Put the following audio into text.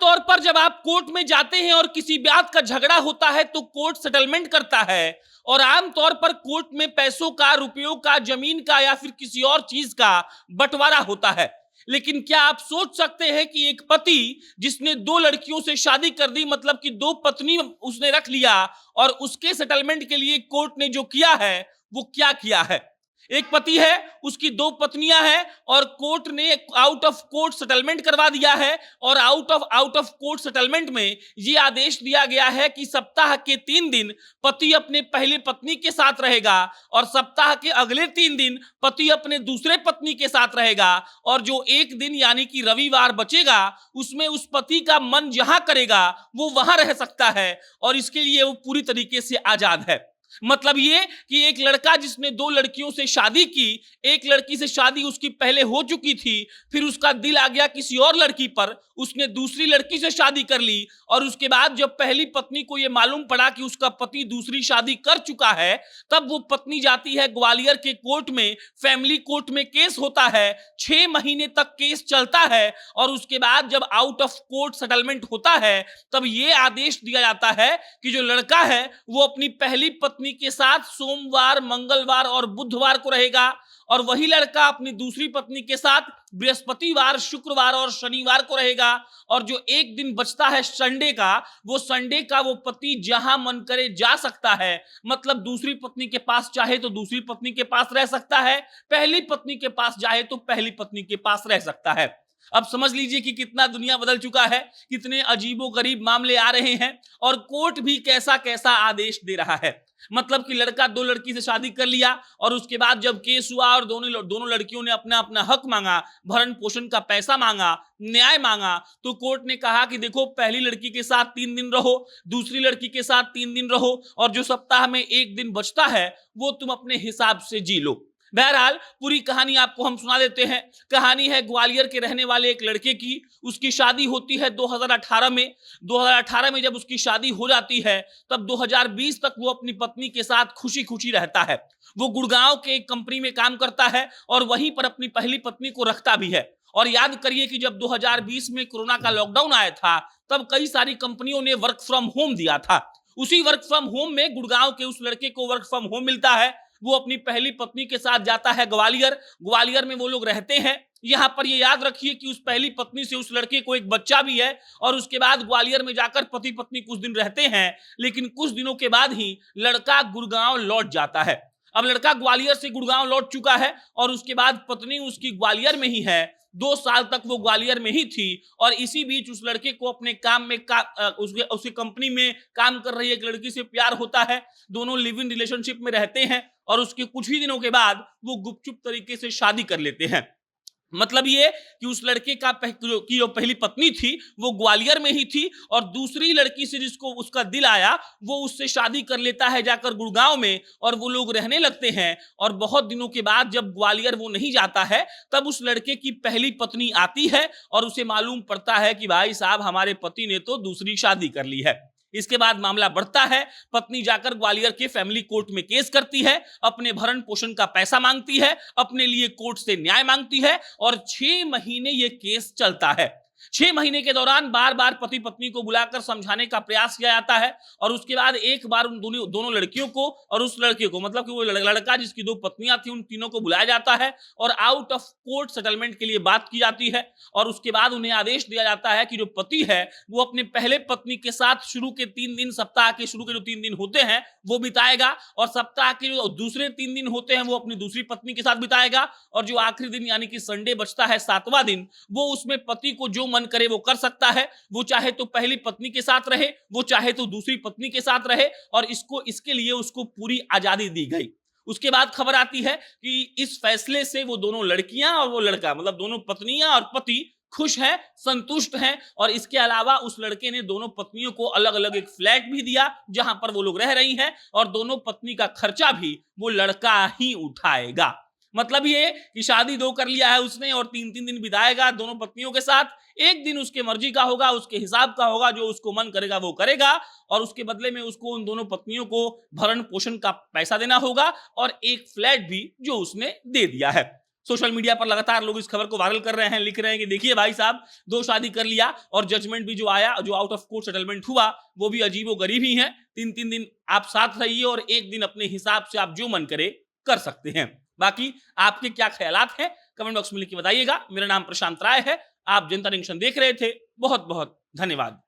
आमतौर पर जब आप कोर्ट में जाते हैं और किसी बात का झगड़ा होता है तो कोर्ट सेटलमेंट करता है, और आमतौर पर कोर्ट में पैसों का, रुपयों का, जमीन का या फिर किसी और चीज का बंटवारा होता है। लेकिन क्या आप सोच सकते हैं कि एक पति जिसने दो लड़कियों से शादी कर दी, मतलब कि दो पत्नी उसने रख लिया, और उसके सेटलमेंट के लिए कोर्ट ने जो किया है वो क्या किया है? एक पति है, उसकी दो पत्नियां हैं, और कोर्ट ने आउट ऑफ कोर्ट सेटलमेंट करवा दिया है। और आउट ऑफ कोर्ट सेटलमेंट में यह आदेश दिया गया है कि सप्ताह के 3 दिन पति अपने पहले पत्नी के साथ रहेगा, और सप्ताह के अगले 3 दिन पति अपने दूसरे पत्नी के साथ रहेगा, और जो एक दिन यानी कि रविवार बचेगा उसमें उस पति का मन जहां करेगा वो वहां रह सकता है, और इसके लिए वो पूरी तरीके से आजाद है। मतलब ये कि एक लड़का जिसने दो लड़कियों से शादी की, एक लड़की से शादी उसकी पहले हो चुकी थी, फिर उसका दिल आ गया किसी और लड़की पर, उसने दूसरी लड़की से शादी कर ली, और उसके बाद जब पहली पत्नी को यह मालूम पड़ा कि उसका पति दूसरी शादी कर चुका है, तब वो पत्नी जाती है ग्वालियर के कोर्ट में, फैमिली कोर्ट में केस होता है। 6 महीने तक केस चलता है, और उसके बाद जब आउट ऑफ कोर्ट सेटलमेंट होता है तब यह आदेश दिया जाता है कि जो लड़का है वो अपनी पहली पत्नी के साथ सोमवार, मंगलवार और बुधवार को रहेगा, और वही लड़का अपनी दूसरी पत्नी के साथ बृहस्पतिवार, शुक्रवार और शनिवार को रहेगा। और जो एक दिन बचता है संडे का, वो पति जहां मन करे जा सकता है। मतलब दूसरी पत्नी के पास चाहे तो दूसरी पत्नी के पास रह सकता है, पहली पत्नी के पास चाहे तो पहली पत्नी के पास रह सकता है। अब समझ लीजिए कि कितना दुनिया बदल चुका है, कितने अजीबोगरीब मामले आ रहे हैं, और कोर्ट भी कैसा कैसा आदेश दे रहा है। मतलब कि लड़का दो लड़की से शादी कर लिया, और उसके बाद जब केस हुआ और दोनों लड़कियों ने अपना अपना हक मांगा, भरण पोषण का पैसा मांगा, न्याय मांगा, तो कोर्ट ने कहा कि देखो, पहली लड़की के साथ 3 दिन रहो, दूसरी लड़की के साथ 3 दिन रहो, और जो सप्ताह में एक दिन बचता है वो तुम अपने हिसाब से जी लो। बहरहाल पूरी कहानी आपको हम सुना देते हैं। कहानी है ग्वालियर के रहने वाले एक लड़के की। उसकी शादी होती है 2018 में। 2018 में जब उसकी शादी हो जाती है, तब 2020 तक वो अपनी पत्नी के साथ खुशी खुशी रहता है। वो गुड़गांव के एक कंपनी में काम करता है, और वहीं पर अपनी पहली पत्नी को रखता भी है। और याद करिए कि जब 2020 में कोरोना का लॉकडाउन आया था, तब कई सारी कंपनियों ने वर्क फ्रॉम होम दिया था। उसी वर्क फ्रॉम होम में गुड़गांव के उस लड़के को वर्क फ्रॉम होम मिलता है। वो अपनी पहली पत्नी के साथ जाता है ग्वालियर में वो लोग रहते हैं। यहां पर ये याद रखिए कि उस पहली पत्नी से उस लड़के को एक बच्चा भी है, और उसके बाद ग्वालियर में जाकर पति पत्नी कुछ दिन रहते हैं, लेकिन कुछ दिनों के बाद ही लड़का गुड़गांव लौट जाता है। अब लड़का ग्वालियर से गुड़गांव लौट चुका है, और उसके बाद पत्नी उसकी ग्वालियर में ही है। 2 साल तक वो ग्वालियर में ही थी, और इसी बीच उस लड़के को अपने काम में उसके कंपनी में काम कर रही एक लड़की से प्यार होता है। दोनों लिव इन रिलेशनशिप में रहते हैं, और उसके कुछ ही दिनों के बाद वो गुपचुप तरीके से शादी कर लेते हैं। मतलब ये कि उस लड़के की जो पहली पत्नी थी वो ग्वालियर में ही थी, और दूसरी लड़की से जिसको उसका दिल आया वो उससे शादी कर लेता है जाकर गुड़गांव में, और वो लोग रहने लगते हैं। और बहुत दिनों के बाद जब ग्वालियर वो नहीं जाता है, तब उस लड़के की पहली पत्नी आती है, और उसे मालूम पड़ता है कि भाई साहब, हमारे पति ने तो दूसरी शादी कर ली है। इसके बाद मामला बढ़ता है। पत्नी जाकर ग्वालियर के फैमिली कोर्ट में केस करती है, अपने भरण पोषण का पैसा मांगती है, अपने लिए कोर्ट से न्याय मांगती है, और 6 महीने ये केस चलता है। 6 महीने के दौरान बार बार पति पत्नी को बुलाकर समझाने का प्रयास किया जाता है, और उसके बाद एक बार उन दोनों लड़कियों को और उस लड़के को, मतलब कि वो लड़का जिसकी 2 पत्नियां थी, उन तीनों को बुलाया जाता है, और आउट ऑफ कोर्ट सेटलमेंट के लिए बात की जाती है। और उसके बाद उन्हें आदेश दिया जाता है कि जो पति है वो अपने पहले पत्नी के साथ शुरू के 3 दिन, सप्ताह के शुरू के जो 3 दिन होते हैं वो बिताएगा, और सप्ताह के जो दूसरे 3 दिन होते हैं वो अपनी दूसरी पत्नी के साथ बिताएगा, और जो आखिरी दिन यानी कि संडे बचता है, 7वां दिन, वो उसमें पति को जो मन करे वो कर सकता है। वो चाहे तो पहली पत्नी के साथ रहे, वो चाहे तो दूसरी पत्नी के साथ रहे, और इसके लिए उसको पूरी आजादी दी गई। उसके बाद खबर आती है कि इस फैसले से वो दोनों लड़कियां और वो लड़का, मतलब दोनों पत्नियां और पति खुश हैं, संतुष्ट हैं। और इसके अलावा उस लड़के ने दोनों पत्नियों को अलग अलग एक फ्लैट भी दिया जहां पर वो लोग रह रही हैं, और दोनों पत्नी का खर्चा भी वो लड़का ही उठाएगा। मतलब ये कि शादी 2 कर लिया है उसने, और 3-3 दिन बिताएगा दोनों पत्नियों के साथ। एक दिन उसके मर्जी का होगा, उसके हिसाब का होगा, जो उसको मन करेगा वो करेगा, और उसके बदले में उसको उन दोनों पत्नियों को भरण पोषण का पैसा देना होगा, और एक फ्लैट भी जो उसने दे दिया है। सोशल मीडिया पर लगातार लोग इस खबर को वायरल कर रहे हैं, लिख रहे हैं कि देखिए भाई साहब 2 शादी कर लिया और जजमेंट भी जो आया, जो आउट ऑफ कोर्ट सेटलमेंट हुआ, वो भी अजीबो-गरीब ही है। 3-3 दिन आप साथ रहिए और 1 दिन अपने हिसाब से आप जो मन करे कर सकते हैं। बाकी आपके क्या ख्यालात हैं, कमेंट बॉक्स में लिख के बताइएगा। मेरा नाम प्रशांत राय है, आप जनता जंक्शन देख रहे थे। बहुत-बहुत धन्यवाद।